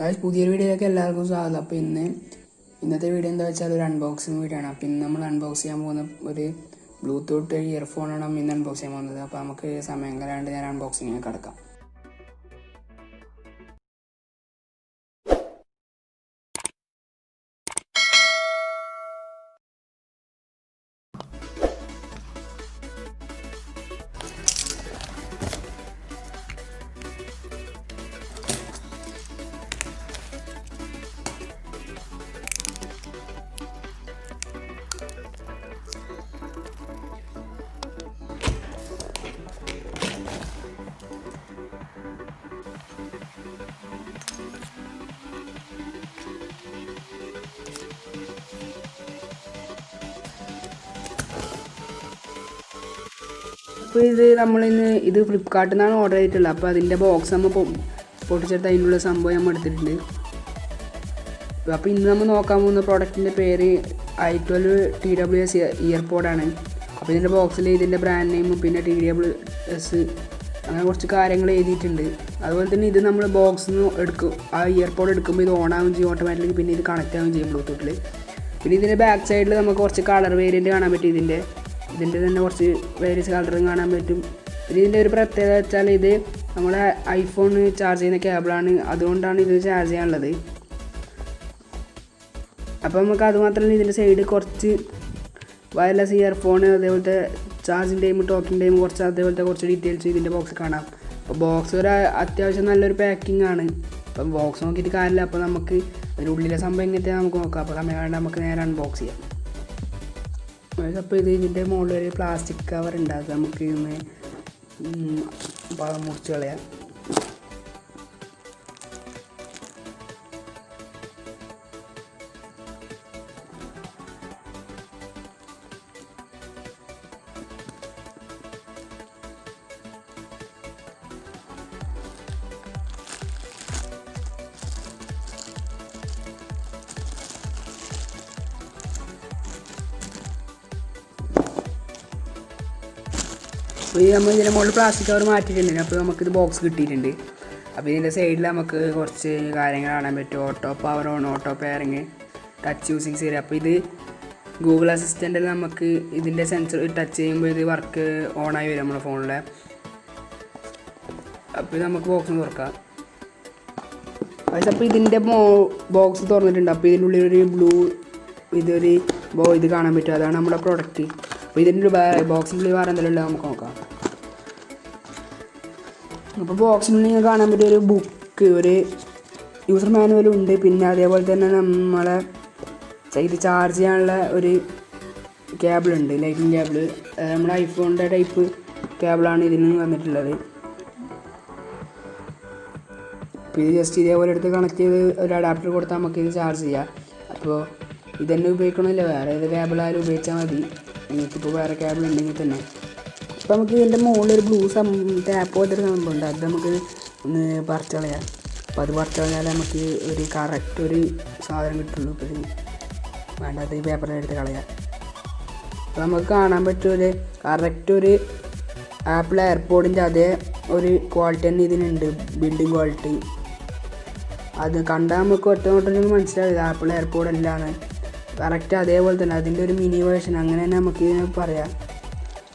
Guys, പുതിയൊരു വീഡിയോയിലേക്ക് എല്ലാവർക്കും സ്വാഗതം. അപ്പോൾ ഇന്നത്തെ വീഡിയോ എന്താ വെച്ചാൽ ഒരു അൺബോക്സിങ് വീഡിയോ ആണ്. അപ്പോൾ ഇന്ന് നമ്മൾ അൺബോക്സ് ചെയ്യാൻ പോകുന്ന ഒരു ബ്ലൂടൂത്ത് ഇയർഫോണാണ് ഇന്ന് അൺബോക്സ് ചെയ്യാൻ പോകുന്നത്. അപ്പോൾ നമുക്ക് സമയം കളയാണ്ട് ഞാൻ അൺബോക്സിങ്ങിന് കിടക്കാം. അപ്പോൾ ഇത് ഫ്ലിപ്കാർട്ടിൽ നിന്നാണ് ഓർഡർ ചെയ്തിട്ടുള്ളത്. അപ്പോൾ അതിൻ്റെ ബോക്സ് നമ്മൾ പൊട്ടിച്ചെടുത്ത് അതിനുള്ള സംഭവം നമ്മൾ എടുത്തിട്ടുണ്ട്. അപ്പോൾ ഇന്ന് നമ്മൾ നോക്കാൻ പോകുന്ന പ്രോഡക്റ്റിൻ്റെ പേര് i12tws ഇയർപോഡാണ്. അപ്പോൾ ഇതിൻ്റെ ബോക്സിൽ ഇതിൻ്റെ ബ്രാൻഡ് നെയിമും പിന്നെ TWS അങ്ങനെ കുറച്ച് കാര്യങ്ങൾ എഴുതിയിട്ടുണ്ട്. അതുപോലെ തന്നെ ഇത് നമ്മൾ ബോക്സിൽ നിന്ന് എടുക്കും, ആ ഇയർപോഡ് എടുക്കുമ്പോൾ ഇത് ഓൺ ആവുകയും ചെയ്യും ഓട്ടോമാറ്റിക്കലി, പിന്നെ ഇത് കണക്റ്റ് ആവുകയും ചെയ്യും ബ്ലൂടൂത്തിൽ. പിന്നെ ഇതിൻ്റെ ബാക്ക് സൈഡിൽ നമുക്ക് കുറച്ച് കളർ വേരിയൻറ്റ് കാണാൻ പറ്റും. ഇതിൻ്റെ തന്നെ കുറച്ച് വേരിയസ് കളറും കാണാൻ പറ്റും. പിന്നെ ഇതിൻ്റെ ഒരു പ്രത്യേകത വെച്ചാൽ ഇത് നമ്മുടെ ഐഫോൺ ചാർജ് ചെയ്യുന്ന കേബിളാണ്, അതുകൊണ്ടാണ് ഇത് ചാർജ് ചെയ്യാനുള്ളത്. അപ്പോൾ നമുക്ക് അതുമാത്രമല്ല, ഇതിൻ്റെ സൈഡ് കുറച്ച് വയർലെസ് ഇയർഫോൺ, അതേപോലത്തെ ചാർജിങ് ടൈം, ടോക്കിംഗ് ടൈം, അതേപോലത്തെ കുറച്ച് ഡീറ്റെയിൽസ് ഇതിൻ്റെ ബോക്സിൽ കാണാം. അപ്പോൾ ബോക്സ് ഒരു അത്യാവശ്യം നല്ലൊരു പാക്കിംഗ് ആണ്. അപ്പം ബോക്സ് നോക്കിയിട്ട് കാര്യമില്ല, അപ്പോൾ നമുക്ക് അതിൻ്റെ ഉള്ളിലെ സംഭവം എങ്ങനത്തെ നമുക്ക് നോക്കാം. അപ്പോൾ സമയം വേണ്ട, നമുക്ക് നേരെ അൺബോക്സ് ചെയ്യാം. അപ്പോൾ ഇതിൻ്റെ മുകളിൽ ഒരു പ്ലാസ്റ്റിക് കവർ ഉണ്ട്, അത് നമുക്ക് ഇന്ന് മുറിച്ച് കളയാം. അപ്പോൾ നമ്മൾ ഇതിൻ്റെ മുകളിൽ പ്ലാസ്റ്റിക് കവർ മാറ്റിയിട്ടുണ്ട്. അപ്പോൾ നമുക്കിത് ബോക്സ് കിട്ടിയിട്ടുണ്ട്. അപ്പോൾ ഇതിൻ്റെ സൈഡിൽ നമുക്ക് കുറച്ച് കാര്യങ്ങൾ കാണാൻ പറ്റും. Auto power on, auto pairing, touch using Serie. അപ്പോൾ ഇത് ഗൂഗിൾ അസിസ്റ്റൻറ്റിൽ നമുക്ക് ഇതിൻ്റെ സെൻസർ ടച്ച് ചെയ്യുമ്പോൾ ഇത് വർക്ക് ഓണായി വരും നമ്മുടെ ഫോണിൽ. അപ്പോൾ ഇത് നമുക്ക് ബോക്സ് തുറക്കാം. അപ്പോൾ ഇതിൻ്റെ ബോക്സ് തുറന്നിട്ടുണ്ട്. അപ്പോൾ ഇതിൻ്റെ ഉള്ളിലൊരു ഇത് കാണാൻ പറ്റും, അതാണ് നമ്മുടെ പ്രൊഡക്റ്റ്. അപ്പോൾ ഇതിൻ്റെ ബോക്സിനുള്ളിൽ വേറെ എന്തെങ്കിലും ഉള്ളത് നമുക്ക് നോക്കാം. അപ്പോൾ ബോക്സിനുള്ളിൽ കാണാൻ പറ്റിയ ഒരു ബുക്ക്, ഒരു യൂസർ മാനുവലും ഉണ്ട്. പിന്നെ അതേപോലെ തന്നെ നമ്മളെ ഇത് ചാർജ് ചെയ്യാനുള്ള ഒരു കേബിളുണ്ട്, ലൈറ്റിംഗ് കേബിള്. നമ്മുടെ ഐഫോണിൻ്റെ ടൈപ്പ് കേബിളാണ് ഇതിന് വന്നിട്ടുള്ളത്. അപ്പോൾ ഇത് ജസ്റ്റ് ഇതേപോലെ എടുത്ത് കണക്ട് ചെയ്ത് ഒരു അഡാപ്റ്റർ കൊടുത്താൽ നമുക്ക് ഇത് ചാർജ് ചെയ്യാം. അപ്പോൾ ഇതന്നെ ഉപയോഗിക്കണമല്ലോ, വേറെ ഏത് കേബിളായാലും ഉപയോഗിച്ചാൽ മതി. നിങ്ങൾക്കിപ്പോൾ വേറെ കേബിൾ ഉണ്ടെങ്കിൽ തന്നെ. അപ്പോൾ നമുക്ക് ഇതിൻ്റെ മുകളിലൊരു ടാപ്പ് പോലത്തൊരു സംഭവമുണ്ട്, അത് നമുക്ക് ഒന്ന് പറിച്ച് കളയാം. അപ്പോൾ അത് പറിച്ച് കളഞ്ഞാൽ നമുക്ക് ഒരു കറക്റ്റ് ഒരു സാധനം കിട്ടുള്ളൂ. ഇപ്പോൾ ഇത് വേണ്ടാത്ത ഈ പേപ്പറിനെടുത്ത് കളയാം. അപ്പോൾ നമുക്ക് കാണാൻ പറ്റുമൊരു കറക്റ്റ് ഒരു ആപ്പിൾ എയർപോഡിൻ്റെ അതേ ഒരു ക്വാളിറ്റി തന്നെ ഇതിനുണ്ട്, ബിൽഡിംഗ് ക്വാളിറ്റി. അത് കണ്ടാൽ നമുക്ക് ഒറ്റ മനസ്സിലാവില്ല ആപ്പിൾ എയർപോഡ് അല്ലാന്ന്. കറക്റ്റ് അതേപോലെ തന്നെ അതിൻ്റെ ഒരു മിനി വേർഷൻ, അങ്ങനെ തന്നെ നമുക്ക് പറയാം.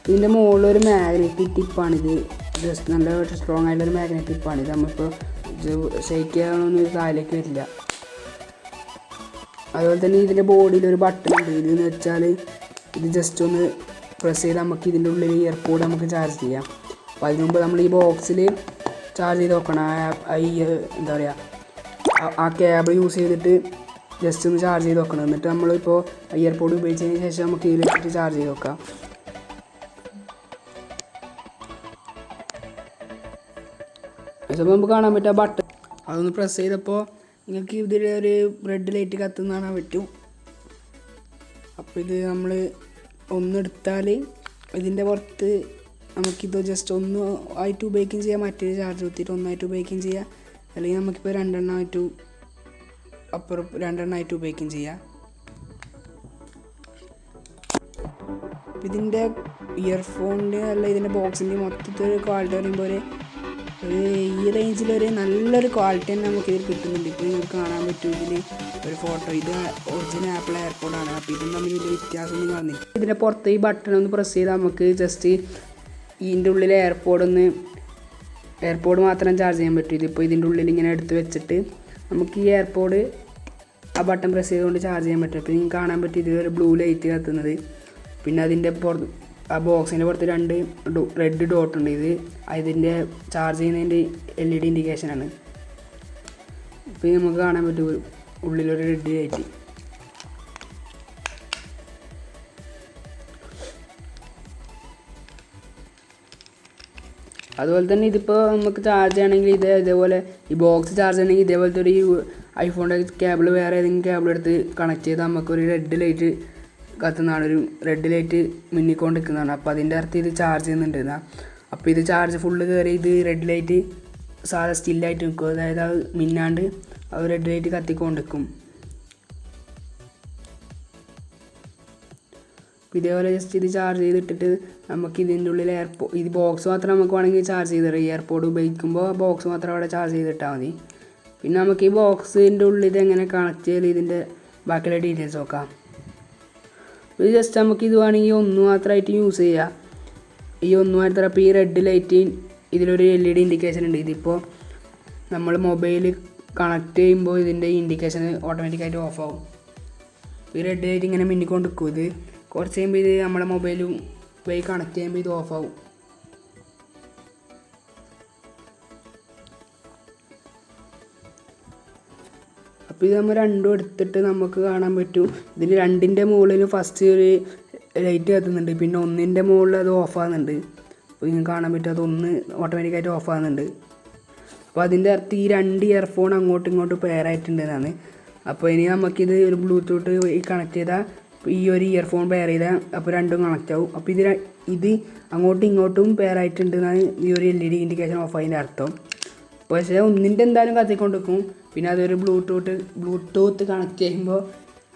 ഇതിൻ്റെ മുകളിലൊരു മാഗ്നറ്റിക് ടിപ്പാണിത്, ജസ്റ്റ് നല്ല സ്ട്രോങ് ആയിട്ടൊരു മാഗ്നറ്റിക് ടിപ്പാണിത്. നമ്മളിപ്പോൾ ഷെയ്ക്ക് ചെയ്യാനൊന്നും താഴേക്ക് വരില്ല. അതുപോലെ തന്നെ ഇതിൻ്റെ ബോഡിയിലൊരു ബട്ടൺ ഉണ്ട്. ഇതെന്ന് വെച്ചാൽ ഇത് ജസ്റ്റ് ഒന്ന് പ്രസ് ചെയ്ത് നമുക്ക് ഇതിൻ്റെ ഉള്ളിൽ ഇയർപോഡ് നമുക്ക് ചാർജ് ചെയ്യാം. അപ്പോൾ അതിന് മുമ്പ് നമ്മൾ ഈ ബോക്സിൽ ചാർജ് ചെയ്ത് നോക്കണം. എന്താ പറയുക, ആ കേബിൾ യൂസ് ചെയ്തിട്ട് ജസ്റ്റ് ഒന്ന് ചാർജ് ചെയ്ത് നോക്കണം. എന്നിട്ട് നമ്മളിപ്പോൾ ഇയർപോഡ് ഉപയോഗിച്ചതിന് ശേഷം നമുക്ക് ഇതിലിട്ടിട്ട് ചാർജ് ചെയ്ത് നോക്കാം. അപ്പോൾ നമുക്ക് കാണാൻ പറ്റും ആ ബട്ടൺ, അതൊന്ന് പ്രസ് ചെയ്തപ്പോൾ നിങ്ങൾക്ക് ഇതിൽ ഒരു റെഡ് ലൈറ്റ് കത്തുന്ന കാണാൻ പറ്റും. അപ്പോൾ ഇത് നമ്മൾ ഒന്നെടുത്താൽ ഇതിൻ്റെ പുറത്ത് നമുക്കിത് ജസ്റ്റ് ആയിട്ട് ഉപയോഗിക്കുകയും ചെയ്യാം, മറ്റേ ചാർജ് കുത്തിയിട്ട് ഒന്നായിട്ട് ഉപയോഗിക്കുകയും ചെയ്യാം. അല്ലെങ്കിൽ നമുക്കിപ്പോൾ രണ്ടെണ്ണമായിട്ട് ഉപയോഗിക്കുകയും ചെയ്യാം. ഇതിൻ്റെ ഇയർഫോണിൻ്റെ അല്ല ഇതിൻ്റെ ബോക്സിൻ്റെ മൊത്തത്തിൽ ക്വാളിറ്റി പറയുമ്പോൾ ഈ റേഞ്ചിലൊരു നല്ലൊരു ക്വാളിറ്റി തന്നെ നമുക്കിതിൽ കിട്ടുന്നുണ്ട്. ഇപ്പോൾ നിങ്ങൾക്ക് കാണാൻ പറ്റും ഇതിൽ ഒരു ഫോട്ടോ. ഇത് ഒറിജിനൽ ആപ്പിൾ എയർപോഡാണ്. അപ്പോൾ ഇതും തമ്മിൽ വലിയ വ്യത്യാസമൊന്നും കാണുന്നില്ല. ഇതിൻ്റെ പുറത്ത് ഈ ബട്ടൺ ഒന്ന് പ്രസ് ചെയ്താൽ നമുക്ക് ജസ്റ്റ് ഇതിൻ്റെ ഉള്ളിൽ എയർപോഡ് മാത്രം ചാർജ് ചെയ്യാൻ പറ്റും. ഇതിപ്പോൾ ഇതിൻ്റെ ഉള്ളിൽ ഇങ്ങനെ എടുത്ത് വെച്ചിട്ട് നമുക്ക് ഈ എയർപോഡ് ആ ബട്ടൺ പ്രസ് ചെയ്തുകൊണ്ട് ചാർജ് ചെയ്യാൻ പറ്റും. അപ്പോൾ നിങ്ങൾക്ക് കാണാൻ പറ്റും ഇതിലൊരു ബ്ലൂ ലൈറ്റ് കത്തുന്നത്. പിന്നെ അതിൻ്റെ ആ ബോക്സിൻ്റെ പുറത്ത് 2 റെഡ് ഡോട്ട് ഉണ്ട്. ഇത് അതിൻ്റെ ചാർജ് ചെയ്യുന്നതിൻ്റെ LED ഇൻഡിക്കേഷനാണ്. ഇപ്പോൾ നമുക്ക് കാണാൻ പറ്റും ഉള്ളിലൊരു റെഡ് ലൈറ്റ്. അതുപോലെ തന്നെ ഇതിപ്പോൾ നമുക്ക് ചാർജ് ചെയ്യണമെങ്കിൽ ഇതേപോലെ ഈ ബോക്സ് ചാർജ് ചെയ്യണമെങ്കിൽ ഇതേപോലത്തെ ഒരു ഐഫോണിൻ്റെ കേബിൾ വേറെ ഏതെങ്കിലും കേബിൾ എടുത്ത് കണക്ട് ചെയ്താൽ നമുക്കൊരു റെഡ് ലൈറ്റ് കത്തുന്നതാണ്, ഒരു റെഡ് ലൈറ്റ് മിന്നിക്കൊണ്ട് നിൽക്കുന്നതാണ്. അപ്പോൾ അതിൻ്റെ അർത്ഥം ഇത് ചാർജ് ചെയ്യുന്നുണ്ട് എന്നാ. അപ്പോൾ ഇത് ചാർജ് ഫുള്ള് കയറി ഇത് റെഡ് ലൈറ്റ് സാധാ സ്റ്റില്ലായിട്ട് നിൽക്കും. അതായത് അത് മിന്നാണ്ട് അത് റെഡ് ലൈറ്റ് കത്തിക്കൊണ്ട് നിൽക്കും. അപ്പോൾ ഇതേപോലെ ജസ്റ്റ് ഇത് ചാർജ് ചെയ്തിട്ടിട്ട് നമുക്ക് ഇതിൻ്റെ ഉള്ളിൽ ഇത് ബോക്സ് മാത്രം നമുക്ക് വേണമെങ്കിൽ ചാർജ് ചെയ്തിടാം. ഈ എയർപോഡ് ഉപയോഗിക്കുമ്പോൾ ബോക്സ് മാത്രം അവിടെ ചാർജ് ചെയ്തിട്ടാൽ മതി. പിന്നെ നമുക്ക് ഈ ബോക്സിൻ്റെ ഉള്ളിൽ ഇതെങ്ങനെ കണക്ട് ചെയ്ത് ഇതിൻ്റെ ബാക്കിയുള്ള ഡീറ്റെയിൽസ് നോക്കാം. ഇത് ജസ്റ്റ് നമുക്ക് ഇത് വേണമെങ്കിൽ ഒന്ന് മാത്രമായിട്ട് യൂസ് ചെയ്യാം. ഈ ഒന്ന് മാത്രം. അപ്പോൾ ഈ റെഡ് ലൈറ്റ് ഇതിലൊരു LED ഇൻഡിക്കേഷൻ ഉണ്ട്. ഇതിപ്പോൾ നമ്മൾ മൊബൈൽ കണക്ട് ചെയ്യുമ്പോൾ ഇതിൻ്റെ ഇൻഡിക്കേഷൻ ഓട്ടോമാറ്റിക്കായിട്ട് ഓഫ് ആവും. ഈ റെഡ് ലൈറ്റ് ഇങ്ങനെ മിന്നിക്കൊണ്ട് നിൽക്കും. ഇത് കുറച്ച് കഴിയുമ്പോൾ ഇത് നമ്മുടെ മൊബൈലും വഴി കണക്ട് ചെയ്യുമ്പോൾ ഇത് ഓഫ് ആവും. അപ്പോൾ ഇത് നമ്മൾ രണ്ടും എടുത്തിട്ട് നമുക്ക് കാണാൻ പറ്റും. ഇതിൽ 2ൻ്റെ മുകളിൽ ഫസ്റ്റ് ഒരു ലൈറ്റ് കത്തുന്നുണ്ട്. പിന്നെ 1ൻ്റെ മുകളിൽ അത് ഓഫ് ആകുന്നുണ്ട്. അപ്പോൾ നിങ്ങൾക്ക് കാണാൻ പറ്റും അതൊന്ന് ഓട്ടോമാറ്റിക്കായിട്ട് ഓഫ് ആകുന്നുണ്ട്. അപ്പോൾ അതിൻ്റെ അർത്ഥം ഈ 2 ഇയർഫോൺ അങ്ങോട്ടും ഇങ്ങോട്ടും പെയറായിട്ടുണ്ടെന്നാണ്. അപ്പോൾ ഇനി നമുക്കിത് ഒരു ബ്ലൂടൂത്ത് കണക്ട് ചെയ്താൽ ഈ ഒരു ഇയർഫോൺ പെയർ ചെയ്താൽ അപ്പോൾ രണ്ടും കണക്റ്റ് ആവും. അപ്പോൾ ഇത് അങ്ങോട്ടും ഇങ്ങോട്ടും പെയറായിട്ടുണ്ടെന്നാണ് ഈ ഒരു LED ഇൻഡിക്കേഷൻ ഓഫ് ആയതിൻ്റെ അർത്ഥം. പക്ഷേ ഒന്നിൻ്റെ എന്തായാലും കത്തിക്കൊണ്ട് നിൽക്കും. പിന്നെ അതൊരു ബ്ലൂടൂത്ത് കണക്ട് ചെയ്യുമ്പോൾ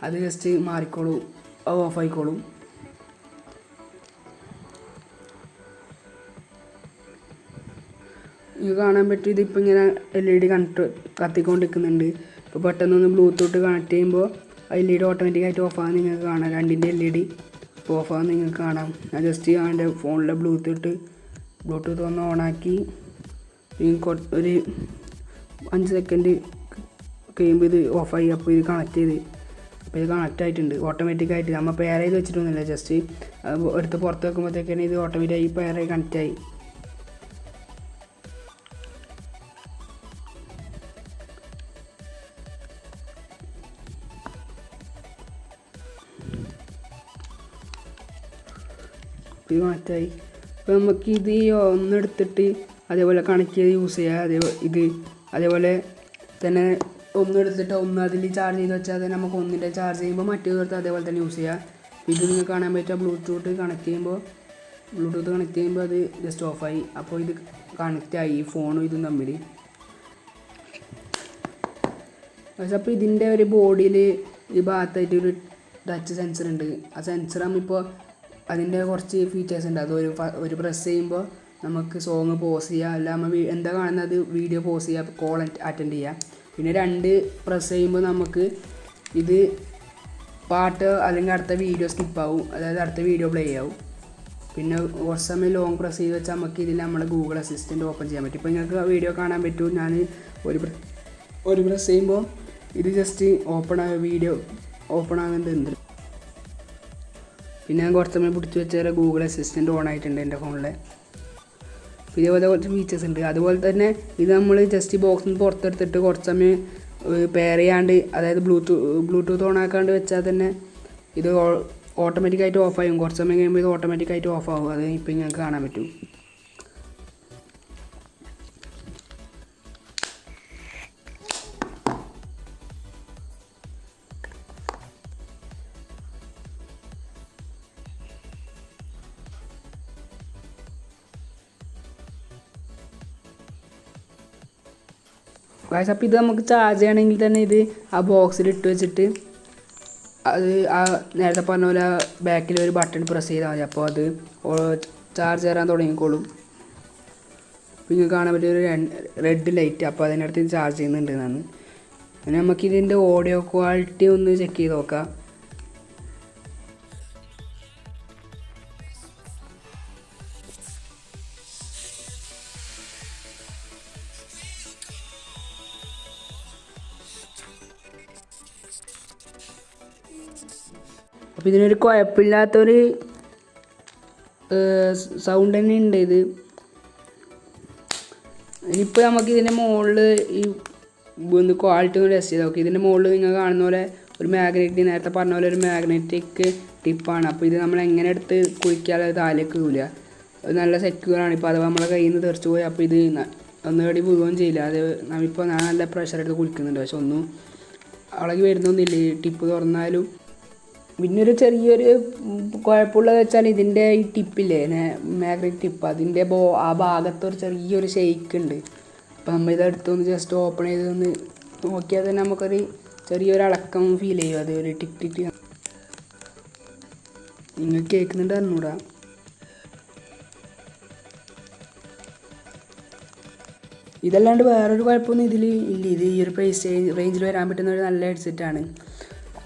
അത് ജസ്റ്റ് മാറിക്കോളും, അത് ഓഫ് ആയിക്കോളും. ഇത് കാണാൻ പറ്റും. ഇതിപ്പോൾ ഇങ്ങനെ LED കത്തിക്കൊണ്ടിരിക്കുന്നുണ്ട്. ഇപ്പോൾ പെട്ടെന്നൊന്ന് ബ്ലൂടൂത്ത് കണക്ട് ചെയ്യുമ്പോൾ LED ഓട്ടോമാറ്റിക്കായിട്ട് ഓഫ് ആകാൻ നിങ്ങൾക്ക് കാണാം. 2ൻ്റെ LED ഇപ്പോൾ ഓഫ് ആകാൻ നിങ്ങൾക്ക് കാണാം. ഞാൻ ജസ്റ്റ് എൻ്റെ ഫോണിലെ ബ്ലൂടൂത്ത് ഒന്ന് ഓണാക്കി ഒരു 5 സെക്കൻഡ് കഴിയുമ്പോൾ ഇത് ഓഫായി. അപ്പോൾ ഇത് കണക്ട് ചെയ്ത് അപ്പോൾ ഇത് കണക്റ്റ് ആയിട്ടുണ്ട് ഓട്ടോമാറ്റിക്കായിട്ട്. നമ്മൾ പെയർ ചെയ്ത് വെച്ചിട്ടൊന്നുമില്ല, ജസ്റ്റ് എടുത്ത് പുറത്ത് വെക്കുമ്പോഴത്തേക്കാണ് ഇത് ഓട്ടോമാറ്റിക്കായി പെയറായി കണക്റ്റായി. ഇത് കണക്റ്റായി. അപ്പോൾ നമുക്ക് ഇത് ഒന്നെടുത്തിട്ട് അതേപോലെ കണക്ട് ചെയ്ത് യൂസ് ചെയ്യുക. അതേപോലെ തന്നെ ഒന്നെടുത്തിട്ട് അതിൽ ചാർജ് ചെയ്ത് വെച്ചാൽ തന്നെ നമുക്ക് ഒന്നിൻ്റെ ചാർജ് ചെയ്യുമ്പോൾ മറ്റേത് എടുത്ത് അതേപോലെ തന്നെ യൂസ് ചെയ്യുക. ഇത് നിങ്ങൾക്ക് കാണാൻ പറ്റുക ബ്ലൂടൂത്ത് കണക്ട് ചെയ്യുമ്പോൾ അത് ജസ്റ്റ് ഓഫായി. അപ്പോൾ ഇത് കണക്റ്റായി ഈ ഫോണും ഇതും തമ്മിൽ. പക്ഷേ അപ്പോൾ ഇതിൻ്റെ ഒരു ബോഡിയിൽ ഈ ഭാഗത്തായിട്ട് ഒരു ടച്ച് സെൻസർ ഉണ്ട്. ആ സെൻസറാകുമ്പോൾ ഇപ്പോൾ അതിൻ്റെ കുറച്ച് ഫീച്ചേഴ്സ് ഉണ്ട്. അത് ഒരു പ്രസ് ചെയ്യുമ്പോൾ നമുക്ക് സോങ് പോസ് ചെയ്യുക, അല്ല നമ്മൾ എന്താ കാണുന്നത് വീഡിയോ പോസ് ചെയ്യുക, കോൾ അറ്റൻഡ് ചെയ്യുക. പിന്നെ 2 പ്രസ് ചെയ്യുമ്പോൾ നമുക്ക് ഇത് പാട്ട് അല്ലെങ്കിൽ അടുത്ത വീഡിയോ സ്കിപ്പാവും, അതായത് അടുത്ത വീഡിയോ പ്ലേ ആവും. പിന്നെ കുറച്ച് സമയം ലോങ് പ്രസ് ചെയ്ത് വെച്ചാൽ നമുക്ക് ഇതിൽ നമ്മുടെ ഗൂഗിൾ അസിസ്റ്റൻറ്റ് ഓപ്പൺ ചെയ്യാൻ പറ്റും. ഇപ്പോൾ നിങ്ങൾക്ക് വീഡിയോ കാണാൻ പറ്റും. ഞാൻ ഒരു പ്രസ് ചെയ്യുമ്പോൾ ഇത് ജസ്റ്റ് വീഡിയോ ഓപ്പൺ ആകുന്നുണ്ട്. പിന്നെ ഞാൻ കുറച്ച് സമയം പിടിച്ച് വെച്ചാൽ ഗൂഗിൾ അസിസ്റ്റൻറ്റ് ഓൺ ആയിട്ടുണ്ട് എൻ്റെ ഫോണിൽ. ഇതേപോലെ കുറച്ച് ഫീച്ചേഴ്സ് ഉണ്ട്. അതുപോലെ തന്നെ ഇത് നമ്മൾ ജസ്റ്റ് ബോക്സിൽ നിന്ന് പുറത്തെടുത്തിട്ട് കുറച്ച് സമയം പെയർ ചെയ്യാണ്ട്, അതായത് ബ്ലൂടൂത്ത് ഓൺ ആക്കാണ്ട് വെച്ചാൽ തന്നെ ഇത് ഓട്ടോമാറ്റിക്കായിട്ട് ഓഫ് ആകും. കുറച്ച് സമയം കഴിയുമ്പോൾ ഇത് ഓട്ടോമാറ്റിക്കായിട്ട് ഓഫ് ആകും. അത് ഇപ്പോൾ നിങ്ങൾക്ക് കാണാൻ പറ്റും. അപ്പോൾ ഇത് നമുക്ക് ചാർജ് ചെയ്യണമെങ്കിൽ തന്നെ ഇത് ആ ബോക്സിൽ ഇട്ട് വെച്ചിട്ട് അത് ആ നേരത്തെ പറഞ്ഞ പോലെ ബാക്കിൽ ഒരു ബട്ടൺ പ്രസ് ചെയ്താൽ മതി. അപ്പോൾ അത് ചാർജ് ചെയ്യാൻ തുടങ്ങിക്കോളും. അപ്പോൾ നിങ്ങൾക്ക് കാണാൻ പറ്റിയൊരു റെഡ് ലൈറ്റ്. അപ്പോൾ അതിനടുത്ത് ചാർജ് ചെയ്യുന്നുണ്ട് എന്നാണ്. അങ്ങനെ നമുക്കിതിൻ്റെ ഓഡിയോ ക്വാളിറ്റി ഒന്ന് ചെക്ക് ചെയ്ത് നോക്കാം. അപ്പോൾ ഇതിനൊരു കുഴപ്പമില്ലാത്തൊരു സൗണ്ട് തന്നെ ഉണ്ട്. ഇത് ഇനിയിപ്പോൾ നമുക്ക് ഇതിൻ്റെ മുകളിൽ ഈ ഒന്ന് ക്വാളിറ്റി ഒന്ന് ടെസ്റ്റ് ചെയ്ത് നോക്കി. ഇതിൻ്റെ മുകളിൽ നിങ്ങൾ കാണുന്ന പോലെ ഒരു മാഗ്നറ്റിക്, നേരത്തെ പറഞ്ഞ പോലെ ഒരു മാഗ്നറ്റിക് ടിപ്പാണ്. അപ്പോൾ ഇത് നമ്മൾ എങ്ങനെ എടുത്ത് കുഴിക്കാതെ താലേക്ക് വീഴില്ല. അത് നല്ല സെക്യൂറാണ്. ഇപ്പോൾ അഥവാ നമ്മളെ കയ്യിൽ നിന്ന് തെറിച്ച് പോയി അപ്പോൾ ഇത് ഒന്നുകൂടി വീഴുകയും ചെയ്യില്ല. അത് നമ്മളിപ്പോൾ ഞാൻ നല്ല പ്രഷർ എടുത്ത് കുഴിക്കുന്നുണ്ട്, പക്ഷെ ഒന്നും അളകി വരുന്നൊന്നുമില്ല ഈ ടിപ്പ് തുറന്നാലും. പിന്നെ ഒരു ചെറിയൊരു കുഴപ്പമുള്ളത് വെച്ചാൽ ഇതിൻ്റെ ഈ ടിപ്പില്ലേ, മാഗ്നറ്റിക് ടിപ്പ്, അതിൻ്റെ ആ ഭാഗത്തൊരു ചെറിയൊരു ഷെയ്ക്ക് ഉണ്ട്. അപ്പോൾ നമ്മൾ ഇതെടുത്തൊന്ന് ജസ്റ്റ് ഓപ്പൺ ചെയ്തൊന്ന് നോക്കിയാൽ തന്നെ നമുക്കൊരു ചെറിയൊരു അളക്കം ഫീൽ ചെയ്യും. അത് ഒരു ടിക് ടിക് നിങ്ങൾക്ക് കേൾക്കുന്നുണ്ട് അറിഞ്ഞൂടാ. ഇതല്ലാണ്ട് വേറൊരു കുഴപ്പമൊന്നും ഇതിൽ ഇല്ല. ഇത് ഈ ഒരു പ്രൈസ് റേഞ്ചിൽ വരാൻ പറ്റുന്ന ഒരു നല്ല ഹെഡ്സെറ്റാണ്.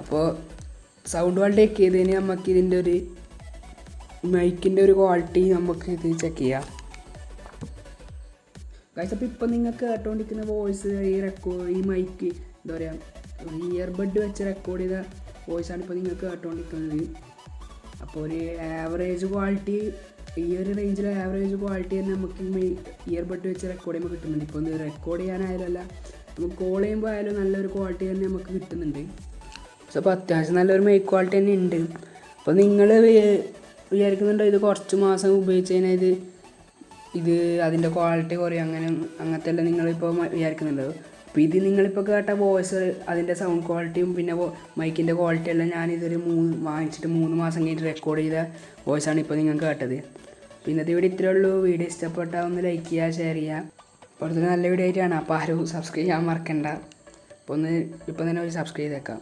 അപ്പോൾ സൗണ്ട് ക്വാളിറ്റി ചെക്ക് ചെയ്തതിന് നമുക്ക് ഇതിൻ്റെ ഒരു മൈക്കിൻ്റെ ഒരു ക്വാളിറ്റി നമുക്ക് ഇത് ചെക്ക് ചെയ്യാം. ഗൈസ്, അപ്പോൾ ഇപ്പോൾ നിങ്ങൾക്ക് കേട്ടുകൊണ്ടിരിക്കുന്ന വോയിസ് ഈ മൈക്ക് എന്താ പറയുക, ഇയർബഡ് വെച്ച് റെക്കോർഡ് ചെയ്ത വോയിസാണ് ഇപ്പോൾ നിങ്ങൾക്ക് കേട്ടുകൊണ്ടിരിക്കുന്നത്. അപ്പോൾ ഒരു ആവറേജ് ക്വാളിറ്റി, ഈ ഒരു റേഞ്ചിൽ ആവറേജ് ക്വാളിറ്റി തന്നെ നമുക്ക് ഇയർബഡ് വെച്ച് റെക്കോർഡ് ചെയ്യുമ്പോൾ കിട്ടുന്നുണ്ട്. ഇപ്പോൾ ഒന്ന് റെക്കോർഡ് ചെയ്യാനായാലും അല്ല, നമുക്ക് കോൾ ചെയ്യുമ്പോൾ ആയാലും നല്ലൊരു ക്വാളിറ്റി തന്നെ നമുക്ക് കിട്ടുന്നുണ്ട്. സോ അപ്പോൾ അത്യാവശ്യം നല്ലൊരു മൈക്ക് ക്വാളിറ്റി തന്നെ ഉണ്ട്. അപ്പോൾ നിങ്ങൾ വിചാരിക്കുന്നുണ്ടോ ഇത് കുറച്ച് മാസം ഉപയോഗിച്ച് കഴിഞ്ഞാൽ ഇത് അതിൻ്റെ ക്വാളിറ്റി കുറയും അങ്ങനത്തെ എല്ലാം നിങ്ങളിപ്പോൾ വിചാരിക്കുന്നുണ്ടോ? അപ്പോൾ ഇത് നിങ്ങളിപ്പോൾ കേട്ട വോയിസ്, അതിൻ്റെ സൗണ്ട് ക്വാളിറ്റിയും പിന്നെ മൈക്കിൻ്റെ ക്വാളിറ്റി എല്ലാം ഞാനിതൊരു വാങ്ങിച്ചിട്ട് 3 മാസം കഴിഞ്ഞിട്ട് റെക്കോർഡ് ചെയ്ത വോയിസാണ് ഇപ്പോൾ നിങ്ങൾക്ക് കേട്ടത്. പിന്നത്തെ വീഡിയോ ഇത്രയേ ഉള്ളൂ. വീഡിയോ ഇഷ്ടപ്പെട്ടാൽ ഒന്ന് ലൈക്ക് ചെയ്യുക, ഷെയർ ചെയ്യുക. അപ്പോൾ അടുത്തൊരു നല്ല വീഡിയോ ആയിട്ടാണ്. അപ്പോൾ ആരും സബ്സ്ക്രൈബ് ചെയ്യാൻ മറക്കണ്ട. അപ്പോൾ ഇപ്പം തന്നെ ഒരു സബ്സ്ക്രൈബ് ചെയ്തേക്കാം.